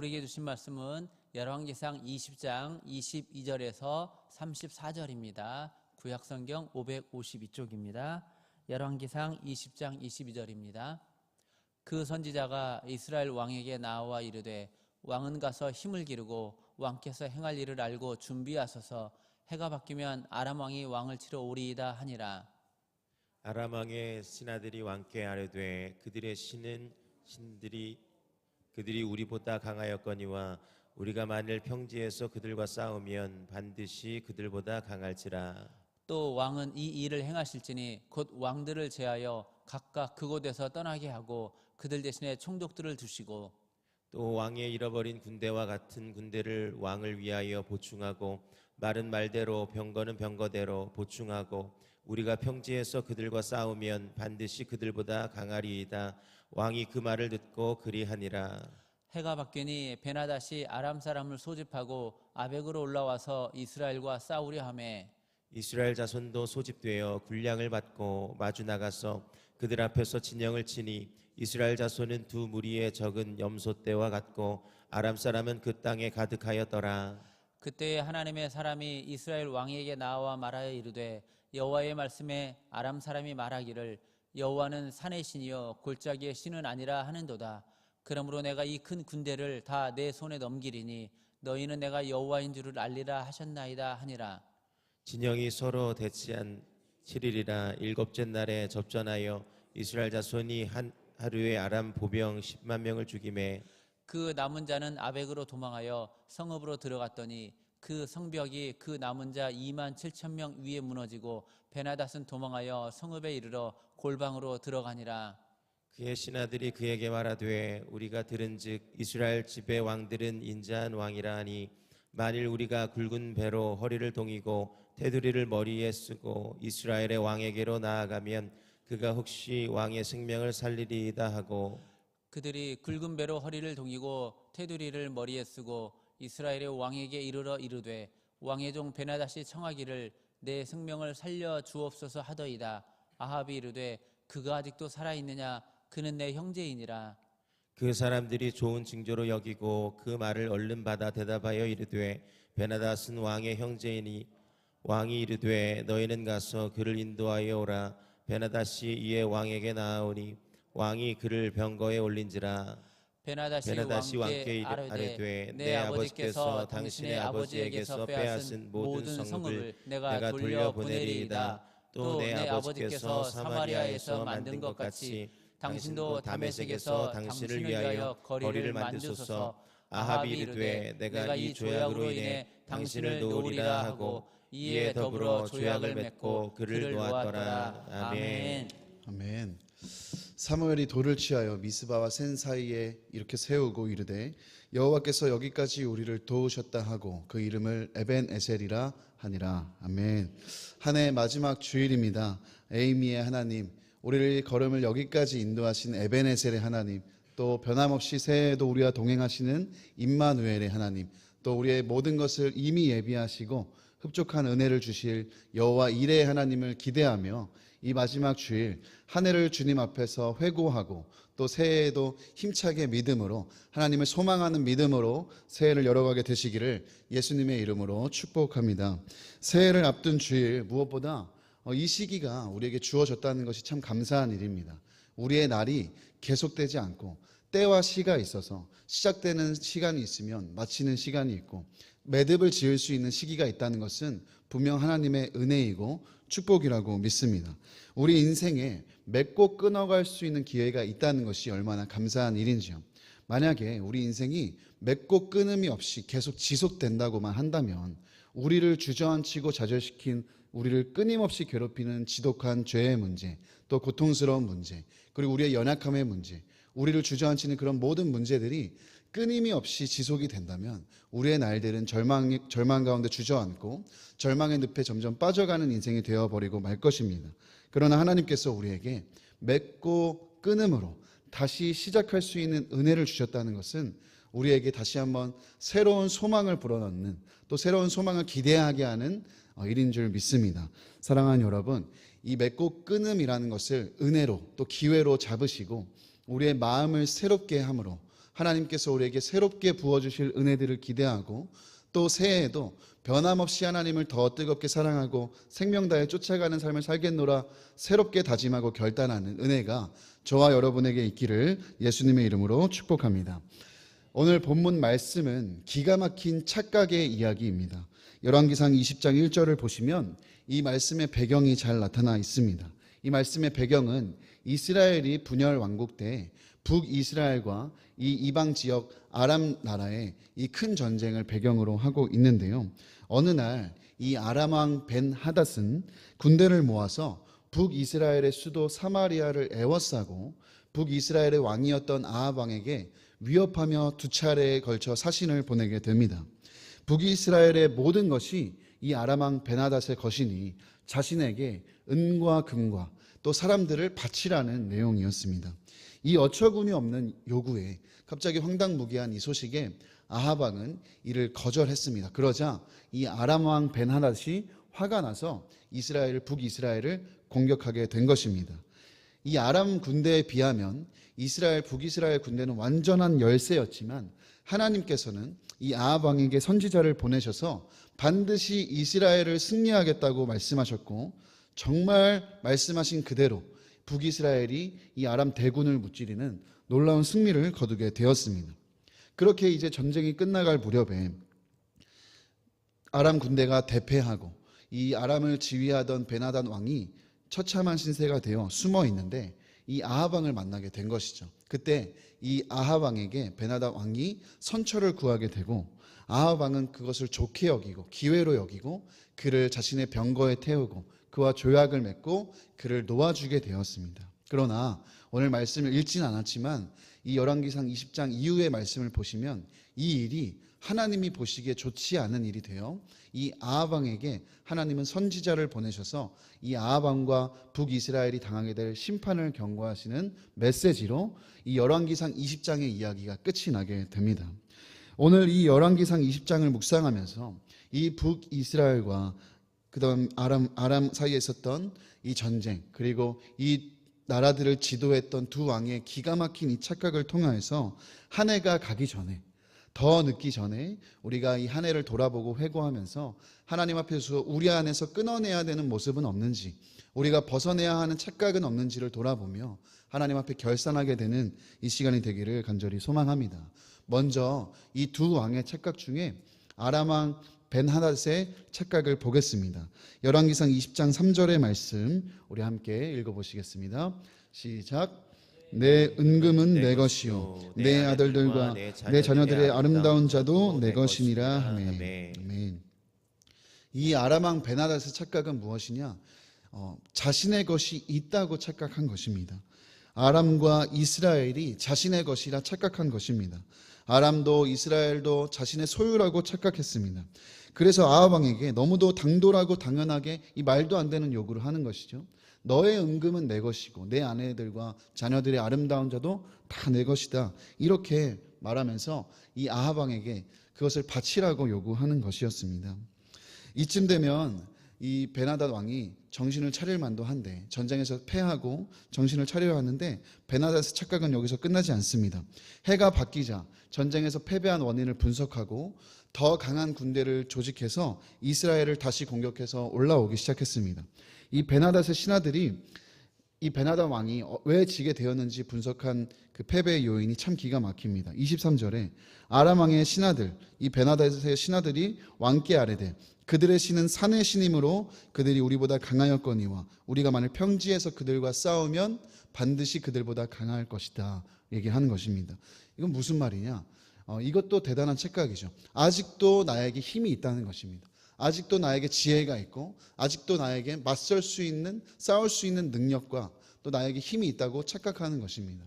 우리에게 주신 말씀은 열왕기상 20장 22절에서 34절입니다. 구약성경 552쪽입니다. 열왕기상 20장 22절입니다. 그 선지자가 이스라엘 왕에게 나와 이르되 왕은 가서 힘을 기르고 왕께서 행할 일을 알고 준비하소서. 해가 바뀌면 아람 왕이 왕을 치러 오리이다 하니라. 아람 왕의 신하들이 왕께 아뢰되 그들의 신들이 우리보다 강하였거니와 우리가 만일 평지에서 그들과 싸우면 반드시 그들보다 강할지라. 또 왕은 이 일을 행하실지니 곧 왕들을 제하여 각각 그곳에서 떠나게 하고 그들 대신에 총독들을 두시고 또 왕의 잃어버린 군대와 같은 군대를 왕을 위하여 보충하고 말은 말대로 병거는 병거대로 보충하고 우리가 평지에서 그들과 싸우면 반드시 그들보다 강하리이다. 왕이 그 말을 듣고 그리하니라. 해가 바뀌니 베나닷이 아람 사람을 소집하고 아벡으로 올라와서 이스라엘과 싸우려 하매 이스라엘 자손도 소집되어 군량을 받고 마주 나가서 그들 앞에서 진영을 치니 이스라엘 자손은 두 무리의 적은 염소떼와 같고 아람 사람은 그 땅에 가득하였더라. 그때에 하나님의 사람이 이스라엘 왕에게 나와 말하여 이르되 여호와의 말씀에 아람 사람이 말하기를 여호와는 산의 신이요 골짜기의 신은 아니라 하는도다. 그러므로 내가 이 큰 군대를 다 내 손에 넘기리니 너희는 내가 여호와인 줄을 알리라 하셨나이다 하니라. 진영이 서로 대치한 7일이라 일곱째 날에 접전하여 이스라엘 자손이 하루에 아람 보병 10만 명을 죽이매 그 남은 자는 아벡으로 도망하여 성읍으로 들어갔더니 그 성벽이 그 남은 자 2만 7천 명 위에 무너지고 베나닷은 도망하여 성읍에 이르러 골방으로 들어가니라. 그의 신하들이 그에게 말하되 우리가 들은즉 이스라엘 집의 왕들은 인자한 왕이라 하니 만일 우리가 굵은 배로 허리를 동이고 테두리를 머리에 쓰고 이스라엘의 왕에게로 나아가면 그가 혹시 왕의 생명을 살리리이다 하고 그들이 굵은 배로 허리를 동이고 테두리를 머리에 쓰고 이스라엘의 왕에게 이르러 이르되 왕의 종 베나닷이 청하기를 내 생명을 살려 주옵소서 하더이다. 아합이 이르되 그가 아직도 살아있느냐 그는 내 형제이니라. 그 사람들이 좋은 징조로 여기고 그 말을 얼른 받아 대답하여 이르되 베나닷은 왕의 형제이니 왕이 이르되 너희는 가서 그를 인도하여 오라. 베나닷이 이에 왕에게 나아오니 왕이 그를 병거에 올린지라. 베나닷이 왕께 아뢰되 내 아버지께서 당신의 아버지에게서 빼앗은 모든 성읍을 내가 돌려보내리이다. 또 내 아버지께서 사마리아에서 만든 것 같이 당신도 다메섹에서 당신을 위하여 거리를 만드소서. 아합이 이르되 내가 이 조약으로 인해 당신을 놓으리라 하고 이에 더불어 조약을 맺고 그를 놓았더라. 아멘. 아멘. 사무엘이 돌을 취하여 미스바와 센 사이에 이렇게 세우고 이르되 여호와께서 여기까지 우리를 도우셨다 하고 그 이름을 에벤에셀이라 하니라. 아멘. 한 해 마지막 주일입니다. 에이미의 하나님, 우리를 걸음을 여기까지 인도하신 에벤에셀의 하나님, 또 변함없이 새해에도 우리와 동행하시는 임마누엘의 하나님, 또 우리의 모든 것을 이미 예비하시고 흡족한 은혜를 주실 여호와 이레의 하나님을 기대하며 이 마지막 주일 한 해를 주님 앞에서 회고하고 또 새해에도 힘차게 믿음으로 하나님을 소망하는 믿음으로 새해를 열어가게 되시기를 예수님의 이름으로 축복합니다. 새해를 앞둔 주일 무엇보다 이 시기가 우리에게 주어졌다는 것이 참 감사한 일입니다. 우리의 날이 계속되지 않고 때와 시가 있어서 시작되는 시간이 있으면 마치는 시간이 있고 매듭을 지을 수 있는 시기가 있다는 것은 분명 하나님의 은혜이고 축복이라고 믿습니다. 우리 인생에 맺고 끊어갈 수 있는 기회가 있다는 것이 얼마나 감사한 일인지요. 만약에 우리 인생이 맺고 끊음이 없이 계속 지속된다고만 한다면 우리를 주저앉히고 좌절시킨 우리를 끊임없이 괴롭히는 지독한 죄의 문제, 또 고통스러운 문제, 그리고 우리의 연약함의 문제, 우리를 주저앉히는 그런 모든 문제들이 끊임이 없이 지속이 된다면 우리의 날들은 절망 가운데 주저앉고 절망의 늪에 점점 빠져가는 인생이 되어버리고 말 것입니다. 그러나 하나님께서 우리에게 맺고 끊음으로 다시 시작할 수 있는 은혜를 주셨다는 것은 우리에게 다시 한번 새로운 소망을 불어넣는, 또 새로운 소망을 기대하게 하는 일인 줄 믿습니다. 사랑하는 여러분, 이 맺고 끊음이라는 것을 은혜로 또 기회로 잡으시고 우리의 마음을 새롭게 함으로 하나님께서 우리에게 새롭게 부어주실 은혜들을 기대하고 또 새해에도 변함없이 하나님을 더 뜨겁게 사랑하고 생명 다해 쫓아가는 삶을 살겠노라 새롭게 다짐하고 결단하는 은혜가 저와 여러분에게 있기를 예수님의 이름으로 축복합니다. 오늘 본문 말씀은 기가 막힌 착각의 이야기입니다. 열왕기상 20장 1절을 보시면 이 말씀의 배경이 잘 나타나 있습니다. 이 말씀의 배경은 이스라엘이 분열 왕국 때 북이스라엘과 이 이방 지역 아람 나라의 이 큰 전쟁을 배경으로 하고 있는데요. 어느 날 이 아람 왕 벤 하닷은 군대를 모아서 북이스라엘의 수도 사마리아를 에워싸고 북이스라엘의 왕이었던 아합 왕에게 위협하며 두 차례에 걸쳐 사신을 보내게 됩니다. 북이스라엘의 모든 것이 이 아람 왕 벤 하닷의 것이니 자신에게 은과 금과 또 사람들을 바치라는 내용이었습니다. 이 어처구니 없는 요구에 갑자기 황당무계한 이 소식에 아합 왕은 이를 거절했습니다. 그러자 이 아람 왕 벤 하닷이 화가 나서 북이스라엘을 공격하게 된 것입니다. 이 아람 군대에 비하면 북이스라엘 군대는 완전한 열세였지만 하나님께서는 이 아합 왕에게 선지자를 보내셔서 반드시 이스라엘을 승리하겠다고 말씀하셨고 정말 말씀하신 그대로 북이스라엘이 이 아람 대군을 무찌르는 놀라운 승리를 거두게 되었습니다. 그렇게 이제 전쟁이 끝나갈 무렵에 아람 군대가 대패하고 이 아람을 지휘하던 베나단 왕이 처참한 신세가 되어 숨어 있는데 이 아합 왕을 만나게 된 것이죠. 그때 이 아합 왕에게 베나단 왕이 선처를 구하게 되고 아합 왕은 그것을 좋게 여기고 기회로 여기고 그를 자신의 병거에 태우고 그와 조약을 맺고 그를 놓아주게 되었습니다. 그러나 오늘 말씀을 읽진 않았지만 이 열왕기상 20장 이후의 말씀을 보시면 이 일이 하나님이 보시기에 좋지 않은 일이 되어 이 아합 왕에게 하나님은 선지자를 보내셔서 이 아합 왕과 북이스라엘이 당하게 될 심판을 경고하시는 메시지로 이 열왕기상 20장의 이야기가 끝이 나게 됩니다. 오늘 이 열왕기상 20장을 묵상하면서 이 북이스라엘과 그다음 아람 사이에 있었던 이 전쟁 그리고 이 나라들을 지도했던 두 왕의 기가 막힌 이 착각을 통하여서 한 해가 가기 전에 더 늦기 전에 우리가 이 한 해를 돌아보고 회고하면서 하나님 앞에서 우리 안에서 끊어내야 되는 모습은 없는지 우리가 벗어내야 하는 착각은 없는지를 돌아보며 하나님 앞에 결산하게 되는 이 시간이 되기를 간절히 소망합니다. 먼저 이 두 왕의 착각 중에 아람 왕 벤 하닷의 착각을 보겠습니다. 열왕기상 20장 3절의 말씀 우리 함께 읽어보시겠습니다. 시작. 내 은금은 내 것이요 내 아들들과 내 자녀들의 아름다운 자도 내 것이니라. 아멘. 이 아람 왕 벤 하닷의 착각은 무엇이냐? 자신의 것이 있다고 착각한 것입니다. 아람과 이스라엘이 자신의 것이라 착각한 것입니다. 아람도 이스라엘도 자신의 소유라고 착각했습니다. 그래서 아합 왕에게 너무도 당돌하고 당연하게 이 말도 안 되는 요구를 하는 것이죠. 너의 은금은 내 것이고 내 아내들과 자녀들의 아름다운 자도 다 내 것이다. 이렇게 말하면서 이 아합 왕에게 그것을 바치라고 요구하는 것이었습니다. 이쯤 되면 이 베나닷 왕이 정신을 차릴 만도 한데 전쟁에서 패하고 정신을 차려야 하는데 베나닷의 착각은 여기서 끝나지 않습니다. 해가 바뀌자 전쟁에서 패배한 원인을 분석하고 더 강한 군대를 조직해서 이스라엘을 다시 공격해서 올라오기 시작했습니다. 이 베나닷의 신하들이 이 베나닷 왕이 왜 지게 되었는지 분석한 그 패배의 요인이 참 기가 막힙니다. 23절에 아람 왕의 신하들, 이 베나닷의 신하들이 왕께 아뢰되 그들의 신은 산의 신이므로 그들이 우리보다 강하였거니와 우리가 만일 평지에서 그들과 싸우면 반드시 그들보다 강할 것이다 얘기하는 것입니다. 이건 무슨 말이냐? 이것도 대단한 착각이죠. 아직도 나에게 힘이 있다는 것입니다. 아직도 나에게 지혜가 있고 아직도 나에게 맞설 수 있는 싸울 수 있는 능력과 또 나에게 힘이 있다고 착각하는 것입니다.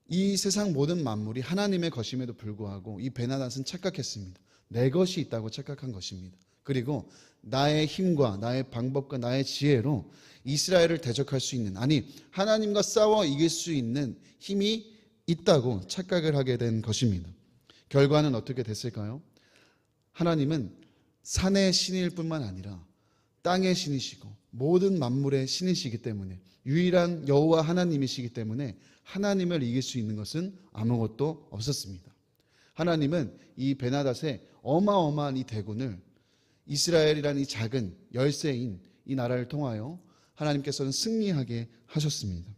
이 세상 모든 만물이 하나님의 것임에도 불구하고 이 베나닷은 착각했습니다. 내 것이 있다고 착각한 것입니다. 그리고 나의 힘과 나의 방법과 나의 지혜로 이스라엘을 대적할 수 있는, 아니 하나님과 싸워 이길 수 있는 힘이 있다고 착각을 하게 된 것입니다. 결과는 어떻게 됐을까요? 하나님은 산의 신일 뿐만 아니라 땅의 신이시고 모든 만물의 신이시기 때문에, 유일한 여호와 하나님이시기 때문에 하나님을 이길 수 있는 것은 아무것도 없었습니다. 하나님은 이 베나닷의 어마어마한 이 대군을, 이스라엘이라는 이 작은 열세인 이 나라를 통하여 하나님께서는 승리하게 하셨습니다.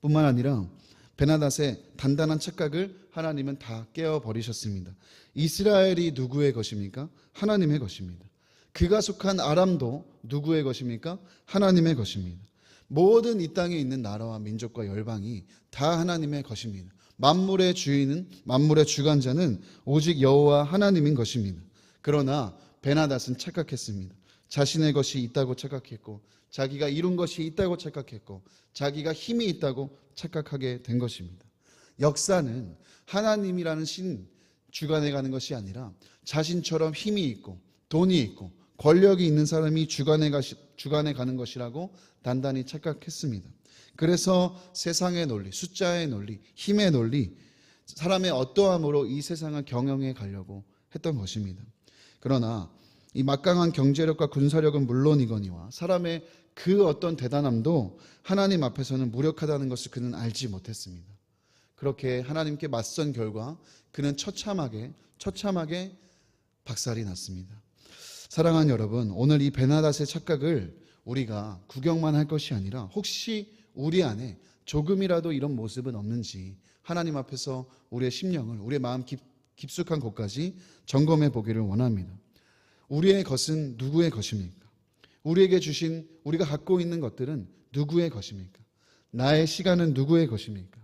뿐만 아니라 베나닷의 단단한 착각을 하나님은 다 깨어버리셨습니다. 이스라엘이 누구의 것입니까? 하나님의 것입니다. 그가 속한 아람도 누구의 것입니까? 하나님의 것입니다. 모든 이 땅에 있는 나라와 민족과 열방이 다 하나님의 것입니다. 만물의 주인은, 만물의 주관자는 오직 여호와 하나님인 것입니다. 그러나 베나닷은 착각했습니다. 자신의 것이 있다고 착각했고, 자기가 이룬 것이 있다고 착각했고, 자기가 힘이 있다고 착각하게 된 것입니다. 역사는 하나님이라는 신 주관해 가는 것이 아니라 자신처럼 힘이 있고 돈이 있고 권력이 있는 사람이 주관해 가는 것이라고 단단히 착각했습니다. 그래서 세상의 논리, 숫자의 논리, 힘의 논리, 사람의 어떠함으로 이 세상을 경영해 가려고 했던 것입니다. 그러나 이 막강한 경제력과 군사력은 물론이거니와 사람의 그 어떤 대단함도 하나님 앞에서는 무력하다는 것을 그는 알지 못했습니다. 그렇게 하나님께 맞선 결과 그는 처참하게 박살이 났습니다. 사랑하는 여러분, 오늘 이 베나닷의 착각을 우리가 구경만 할 것이 아니라 혹시 우리 안에 조금이라도 이런 모습은 없는지 하나님 앞에서 우리의 심령을, 우리의 마음 깊숙한 곳까지 점검해 보기를 원합니다. 우리의 것은 누구의 것입니까? 우리에게 주신, 우리가 갖고 있는 것들은 누구의 것입니까? 나의 시간은 누구의 것입니까?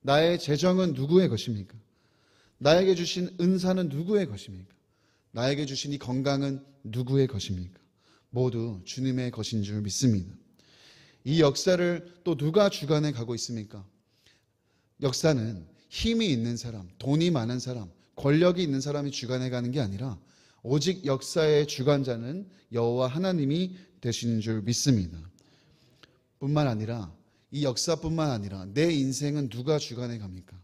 나의 재정은 누구의 것입니까? 나에게 주신 은사는 누구의 것입니까? 나에게 주신 이 건강은 누구의 것입니까? 모두 주님의 것인 줄 믿습니다. 이 역사를 또 누가 주관해 가고 있습니까? 역사는 힘이 있는 사람, 돈이 많은 사람, 권력이 있는 사람이 주관해 가는 게 아니라 오직 역사의 주관자는 여호와 하나님이 되시는 줄 믿습니다. 뿐만 아니라 이 역사뿐만 아니라 내 인생은 누가 주관해 갑니까?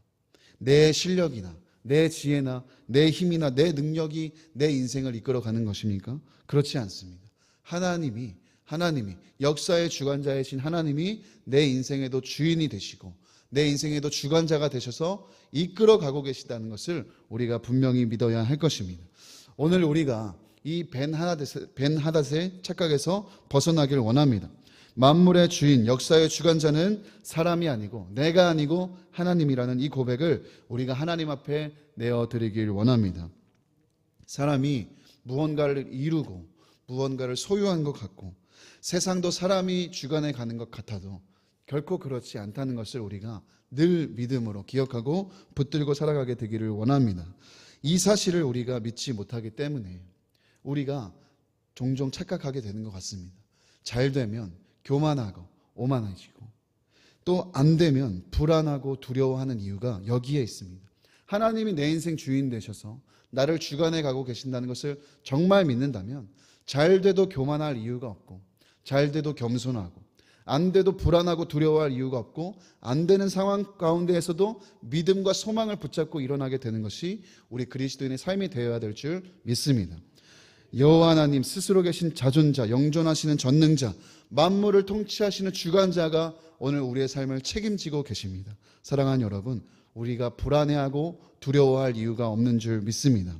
내 실력이나 내 지혜나 내 힘이나 내 능력이 내 인생을 이끌어가는 것입니까? 그렇지 않습니다. 하나님이 역사의 주관자이신 하나님이 내 인생에도 주인이 되시고 내 인생에도 주관자가 되셔서 이끌어가고 계시다는 것을 우리가 분명히 믿어야 할 것입니다. 오늘 우리가 이 벤하닷의 착각에서 벗어나기를 원합니다. 만물의 주인, 역사의 주관자는 사람이 아니고 내가 아니고 하나님이라는 이 고백을 우리가 하나님 앞에 내어드리길 원합니다. 사람이 무언가를 이루고 무언가를 소유한 것 같고 세상도 사람이 주관해 가는 것 같아도 결코 그렇지 않다는 것을 우리가 늘 믿음으로 기억하고 붙들고 살아가게 되기를 원합니다. 이 사실을 우리가 믿지 못하기 때문에 우리가 종종 착각하게 되는 것 같습니다. 잘 되면 교만하고 오만해지고 또 안 되면 불안하고 두려워하는 이유가 여기에 있습니다. 하나님이 내 인생 주인 되셔서 나를 주관해 가고 계신다는 것을 정말 믿는다면 잘 돼도 교만할 이유가 없고 잘 돼도 겸손하고 안 돼도 불안하고 두려워할 이유가 없고 안 되는 상황 가운데에서도 믿음과 소망을 붙잡고 일어나게 되는 것이 우리 그리스도인의 삶이 되어야 될 줄 믿습니다. 여호와 하나님 스스로 계신 자존자, 영존하시는 전능자, 만물을 통치하시는 주관자가 오늘 우리의 삶을 책임지고 계십니다. 사랑하는 여러분, 우리가 불안해하고 두려워할 이유가 없는 줄 믿습니다.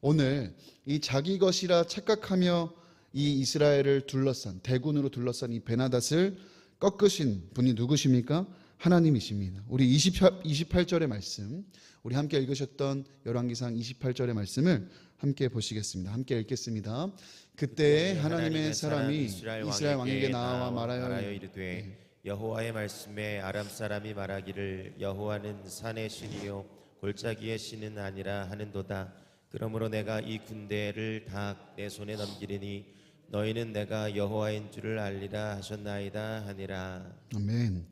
오늘 이 자기 것이라 착각하며 이 이스라엘을 둘러싼, 대군으로 둘러싼 이 베나닷을 꺾으신 분이 누구십니까? 하나님이십니다. 우리 28절의 말씀, 우리 함께 읽으셨던 열왕기상 28절의 말씀을 함께 보시겠습니다. 함께 읽겠습니다. 그때 하나님의 사람이 이스라엘 왕에게 나와 말하여 이르되 여호와의 말씀에 아람 사람이 말하기를 여호와는 산의 신이요 골짜기의 신은 아니라 하는도다. 그러므로 내가 이 군대를 다 내 손에 넘기리니 너희는 내가 여호와인 줄을 알리라 하셨나이다 하니라. 아멘.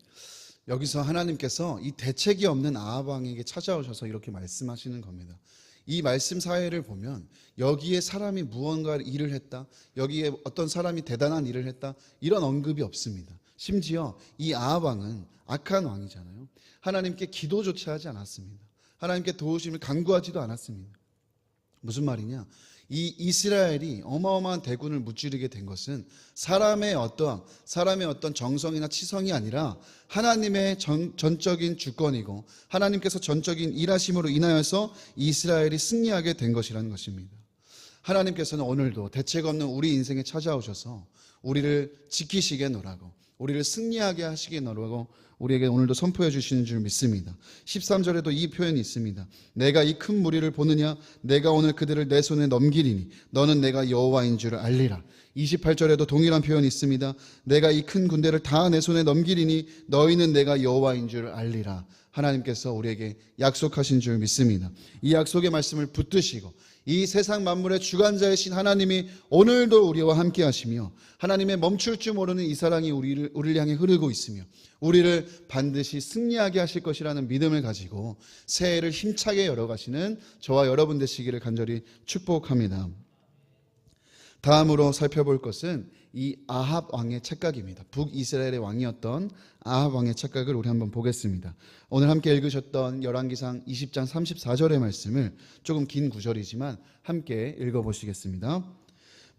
여기서 하나님께서 이 대책이 없는 아합 왕에게 찾아오셔서 이렇게 말씀하시는 겁니다. 이 말씀 사회를 보면 여기에 사람이 무언가 일을 했다, 여기에 어떤 사람이 대단한 일을 했다, 이런 언급이 없습니다. 심지어 이 아합 왕은 악한 왕이잖아요. 하나님께 기도조차 하지 않았습니다. 하나님께 도우심을 간구하지도 않았습니다. 무슨 말이냐? 이 이스라엘이 어마어마한 대군을 무찌르게 된 것은 사람의 어떤 정성이나 치성이 아니라 하나님의 전적인 주권이고 하나님께서 전적인 일하심으로 인하여서 이스라엘이 승리하게 된 것이라는 것입니다. 하나님께서는 오늘도 대책 없는 우리 인생에 찾아오셔서 우리를 지키시겠노라고, 우리를 승리하게 하시겠노라고 우리에게 오늘도 선포해 주시는 줄 믿습니다. 13절에도 이 표현이 있습니다. 내가 이 큰 무리를 보느냐? 내가 오늘 그들을 내 손에 넘기리니 너는 내가 여호와인 줄 알리라. 28절에도 동일한 표현이 있습니다. 내가 이 큰 군대를 다 내 손에 넘기리니 너희는 내가 여호와인 줄 알리라. 하나님께서 우리에게 약속하신 줄 믿습니다. 이 약속의 말씀을 붙드시고 이 세상 만물의 주관자이신 하나님이 오늘도 우리와 함께 하시며 하나님의 멈출 줄 모르는 이 사랑이 우리를 향해 흐르고 있으며 우리를 반드시 승리하게 하실 것이라는 믿음을 가지고 새해를 힘차게 열어가시는 저와 여러분 되시기를 간절히 축복합니다. 다음으로 살펴볼 것은 이 아합 왕의 착각입니다. 북이스라엘의 왕이었던 아합 왕의 착각을 우리 한번 보겠습니다. 오늘 함께 읽으셨던 열왕기상 20장 34절의 말씀을 조금 긴 구절이지만 함께 읽어보시겠습니다.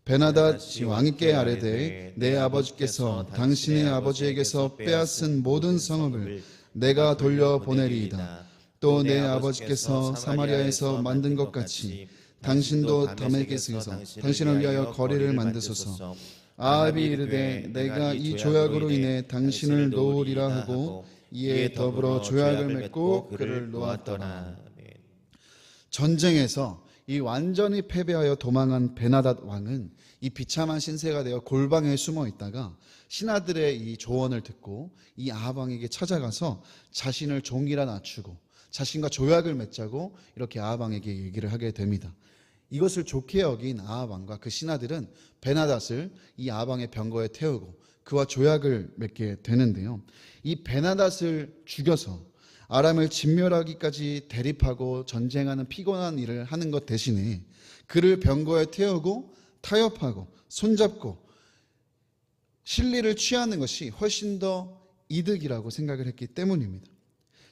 베나닷이 왕에게 아뢰되 내 아버지께서 당신의 아버지에게서 빼앗은 모든 성읍을 내가 돌려보내리이다. 또 내 아버지께서 사마리아에서 만든 것 같이 당신도 다메섹에서 당신을 위하여 거리를 만드소서. 아합이 이르되 내가 이 조약으로 인해 당신을 놓으리라 하고 이에 더불어 조약을 맺고 그를 놓았더라. 전쟁에서 이 완전히 패배하여 도망한 베나닷 왕은 이 비참한 신세가 되어 골방에 숨어 있다가 신하들의 이 조언을 듣고 이 아합 왕에게 찾아가서 자신을 종이라 낮추고 자신과 조약을 맺자고 이렇게 아합 왕에게 얘기를 하게 됩니다. 이것을 좋게 여긴 아합 왕과 그 신하들은 베나닷을 이 아합 왕의 병거에 태우고 그와 조약을 맺게 되는데요. 이 베나닷을 죽여서 아람을 진멸하기까지 대립하고 전쟁하는 피곤한 일을 하는 것 대신에 그를 병거에 태우고 타협하고 손잡고 실리를 취하는 것이 훨씬 더 이득이라고 생각을 했기 때문입니다.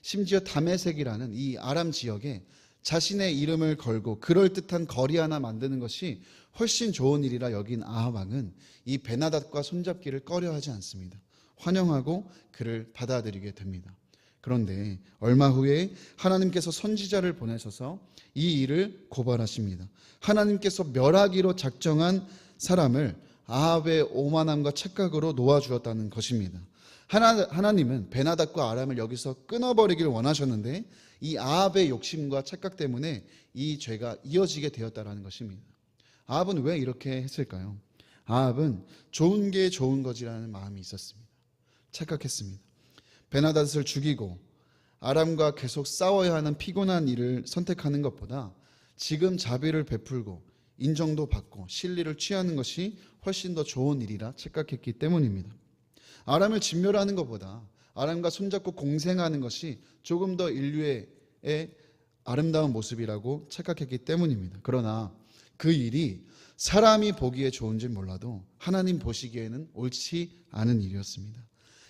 심지어 다메섹이라는 이 아람 지역에 자신의 이름을 걸고 그럴듯한 거리 하나 만드는 것이 훨씬 좋은 일이라 여긴 아합 왕은 이 베나닷과 손잡기를 꺼려하지 않습니다. 환영하고 그를 받아들이게 됩니다. 그런데 얼마 후에 하나님께서 선지자를 보내셔서 이 일을 고발하십니다. 하나님께서 멸하기로 작정한 사람을 아합의 오만함과 착각으로 놓아주었다는 것입니다. 하나님은 베나닷과 아람을 여기서 끊어버리길 원하셨는데 이 아합의 욕심과 착각 때문에 이 죄가 이어지게 되었다는 것입니다. 아합은 왜 이렇게 했을까요? 아합은 좋은 게 좋은 거지라는 마음이 있었습니다. 착각했습니다. 베나닷을 죽이고 아람과 계속 싸워야 하는 피곤한 일을 선택하는 것보다 지금 자비를 베풀고 인정도 받고 실리를 취하는 것이 훨씬 더 좋은 일이라 착각했기 때문입니다. 아람을 진멸하는 것보다 아람과 손잡고 공생하는 것이 조금 더 인류의 아름다운 모습이라고 착각했기 때문입니다. 그러나 그 일이 사람이 보기에 좋은지 몰라도 하나님 보시기에는 옳지 않은 일이었습니다.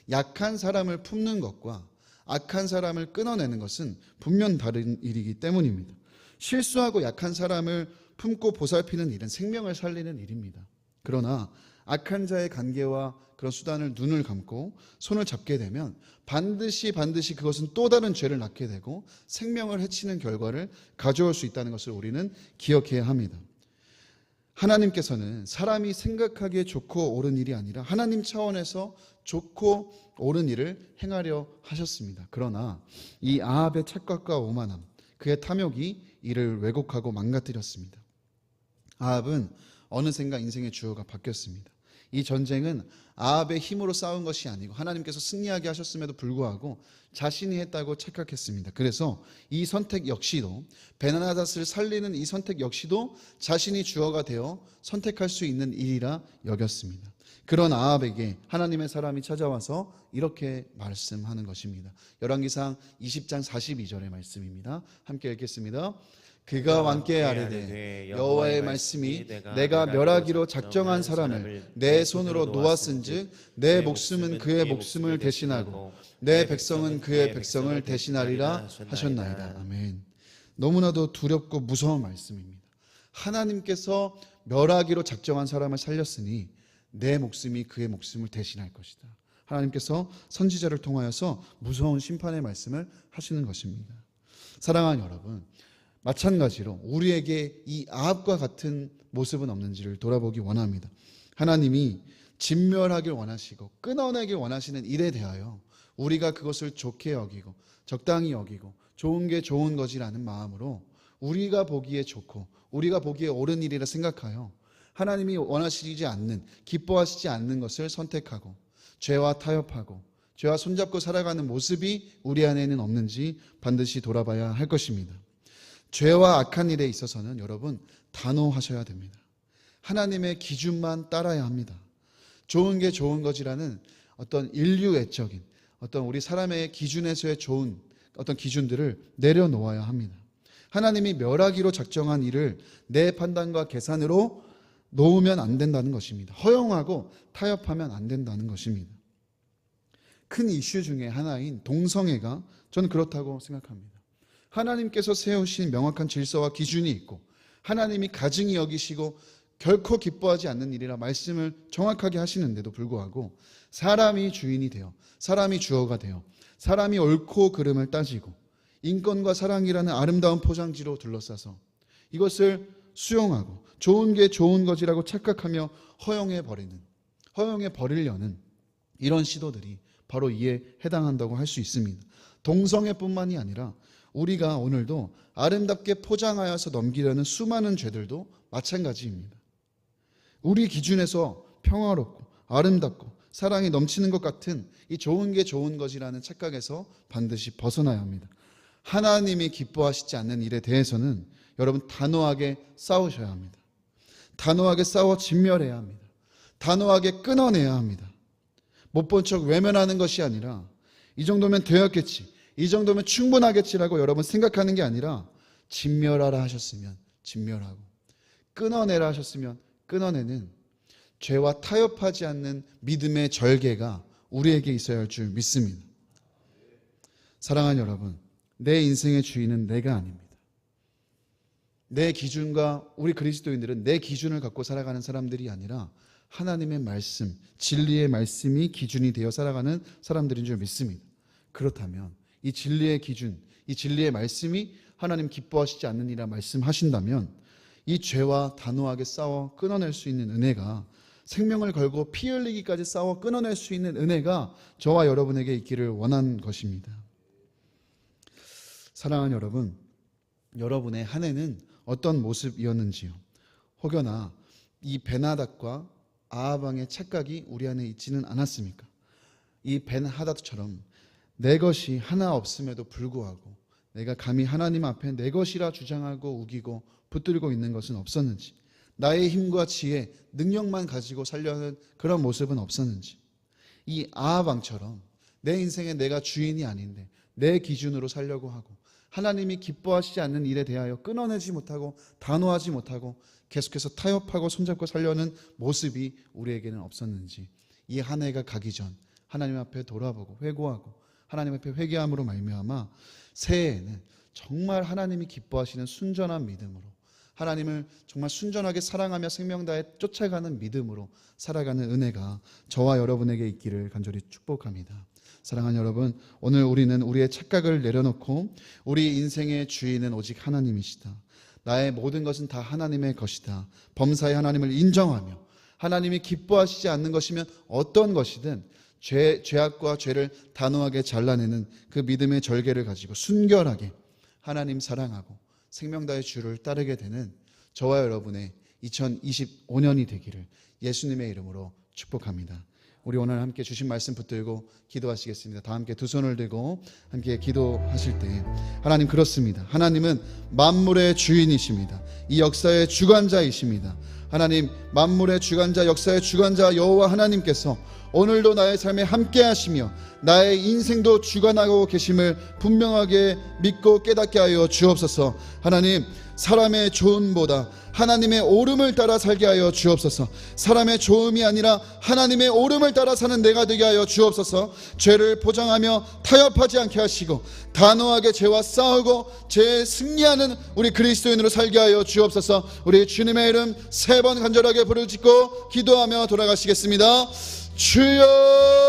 약한 사람을 품는 것과 악한 사람을 끊어내는 것은 분명 다른 일이기 때문입니다. 실수하고 약한 사람을 품고 보살피는 일은 생명을 살리는 일입니다. 그러나 악한 자의 관계와 그런 수단을 눈을 감고 손을 잡게 되면 반드시 그것은 또 다른 죄를 낳게 되고 생명을 해치는 결과를 가져올 수 있다는 것을 우리는 기억해야 합니다. 하나님께서는 사람이 생각하기에 좋고 옳은 일이 아니라 하나님 차원에서 좋고 옳은 일을 행하려 하셨습니다. 그러나 이 아합의 착각과 오만함, 그의 탐욕이 이를 왜곡하고 망가뜨렸습니다. 아합은 어느샌가 인생의 주어가 바뀌었습니다. 이 전쟁은 아합의 힘으로 싸운 것이 아니고 하나님께서 승리하게 하셨음에도 불구하고 자신이 했다고 착각했습니다. 그래서 이 선택 역시도 베나닷을 살리는 이 선택 역시도 자신이 주어가 되어 선택할 수 있는 일이라 여겼습니다. 그런 아합에게 하나님의 사람이 찾아와서 이렇게 말씀하는 것입니다. 열왕기상 20장 42절의 말씀입니다. 함께 읽겠습니다. 그가 왕께 아뢰되 여호와의 말씀이 내가 멸하기로 작정한 사람을 내 손으로 놓았은즉 내 목숨은 그의 목숨을 대신하고 내 백성은 그의 백성을 대신하리라 하셨나이다. 아멘. 너무나도 두렵고 무서운 말씀입니다. 하나님께서 멸하기로 작정한 사람을 살렸으니 내 목숨이 그의 목숨을 대신할 것이다. 하나님께서 선지자를 통하여서 무서운 심판의 말씀을 하시는 것입니다. 사랑하는 여러분, 마찬가지로 우리에게 이 아합과 같은 모습은 없는지를 돌아보기 원합니다. 하나님이 진멸하길 원하시고 끊어내길 원하시는 일에 대하여 우리가 그것을 좋게 여기고 적당히 여기고 좋은 게 좋은 것이라는 마음으로 우리가 보기에 좋고 우리가 보기에 옳은 일이라 생각하여 하나님이 원하시지 않는, 기뻐하시지 않는 것을 선택하고 죄와 타협하고 죄와 손잡고 살아가는 모습이 우리 안에는 없는지 반드시 돌아봐야 할 것입니다. 죄와 악한 일에 있어서는 여러분 단호하셔야 됩니다. 하나님의 기준만 따라야 합니다. 좋은 게 좋은 것이라는 어떤 인류애적인 어떤 우리 사람의 기준에서의 좋은 어떤 기준들을 내려놓아야 합니다. 하나님이 멸하기로 작정한 일을 내 판단과 계산으로 놓으면 안 된다는 것입니다. 허용하고 타협하면 안 된다는 것입니다. 큰 이슈 중에 하나인 동성애가 저는 그렇다고 생각합니다. 하나님께서 세우신 명확한 질서와 기준이 있고 하나님이 가증히 여기시고 결코 기뻐하지 않는 일이라 말씀을 정확하게 하시는데도 불구하고 사람이 주인이 되어 사람이 주어가 되어 사람이 옳고 그름을 따지고 인권과 사랑이라는 아름다운 포장지로 둘러싸서 이것을 수용하고 좋은 게 좋은 것이라고 착각하며 허용해 버리려는 이런 시도들이 바로 이에 해당한다고 할 수 있습니다. 동성애뿐만이 아니라 우리가 오늘도 아름답게 포장하여서 넘기려는 수많은 죄들도 마찬가지입니다. 우리 기준에서 평화롭고 아름답고 사랑이 넘치는 것 같은 이 좋은 게 좋은 것이라는 착각에서 반드시 벗어나야 합니다. 하나님이 기뻐하시지 않는 일에 대해서는 여러분 단호하게 싸우셔야 합니다. 단호하게 싸워 진멸해야 합니다. 단호하게 끊어내야 합니다. 못 본 척 외면하는 것이 아니라 이 정도면 되었겠지, 이 정도면 충분하겠지라고 여러분 생각하는 게 아니라 진멸하라 하셨으면 진멸하고 끊어내라 하셨으면 끊어내는 죄와 타협하지 않는 믿음의 절개가 우리에게 있어야 할 줄 믿습니다. 사랑하는 여러분, 내 인생의 주인은 내가 아닙니다. 내 기준과 우리 그리스도인들은 내 기준을 갖고 살아가는 사람들이 아니라 하나님의 말씀, 진리의 말씀이 기준이 되어 살아가는 사람들인 줄 믿습니다. 그렇다면 이 진리의 기준, 이 진리의 말씀이 하나님 기뻐하시지 않는 이라 말씀하신다면 이 죄와 단호하게 싸워 끊어낼 수 있는 은혜가, 생명을 걸고 피 흘리기까지 싸워 끊어낼 수 있는 은혜가 저와 여러분에게 있기를 원한 것입니다. 사랑하는 여러분, 여러분의 한 해는 어떤 모습이었는지요? 혹여나 이 베나닷과 아합왕의 착각이 우리 안에 있지는 않았습니까? 이 벤하닷처럼 내 것이 하나 없음에도 불구하고 내가 감히 하나님 앞에 내 것이라 주장하고 우기고 붙들고 있는 것은 없었는지, 나의 힘과 지혜, 능력만 가지고 살려는 그런 모습은 없었는지, 이 아합왕처럼 내 인생에 내가 주인이 아닌데 내 기준으로 살려고 하고 하나님이 기뻐하시지 않는 일에 대하여 끊어내지 못하고 단호하지 못하고 계속해서 타협하고 손잡고 살려는 모습이 우리에게는 없었는지, 이 한 해가 가기 전 하나님 앞에 돌아보고 회고하고 하나님 앞에 회개함으로 말미암아 새해에는 정말 하나님이 기뻐하시는 순전한 믿음으로, 하나님을 정말 순전하게 사랑하며 생명 다해 쫓아가는 믿음으로 살아가는 은혜가 저와 여러분에게 있기를 간절히 축복합니다. 사랑하는 여러분, 오늘 우리는 우리의 착각을 내려놓고 우리 인생의 주인은 오직 하나님이시다, 나의 모든 것은 다 하나님의 것이다, 범사의 하나님을 인정하며 하나님이 기뻐하시지 않는 것이면 어떤 것이든 죄악과 죄를 단호하게 잘라내는 그 믿음의 절개를 가지고 순결하게 하나님 사랑하고 생명 다해 주를 따르게 되는 저와 여러분의 2025년이 되기를 예수님의 이름으로 축복합니다. 우리 오늘 함께 주신 말씀 붙들고 기도하시겠습니다. 다 함께 두 손을 들고 함께 기도하실 때, 하나님 그렇습니다. 하나님은 만물의 주인이십니다. 이 역사의 주관자이십니다. 하나님, 만물의 주관자, 역사의 주관자 여호와 하나님께서 오늘도 나의 삶에 함께 하시며 나의 인생도 주관하고 계심을 분명하게 믿고 깨닫게 하여 주옵소서. 하나님, 사람의 좋음보다 하나님의 옳음을 따라 살게 하여 주옵소서. 사람의 좋음이 아니라 하나님의 옳음을 따라 사는 내가 되게 하여 주옵소서. 죄를 포장하며 타협하지 않게 하시고 단호하게 죄와 싸우고 죄에 승리하는 우리 그리스도인으로 살게 하여 주옵소서. 우리 주님의 이름 3번 간절하게 부르짖고 기도하며 돌아가시겠습니다. 주여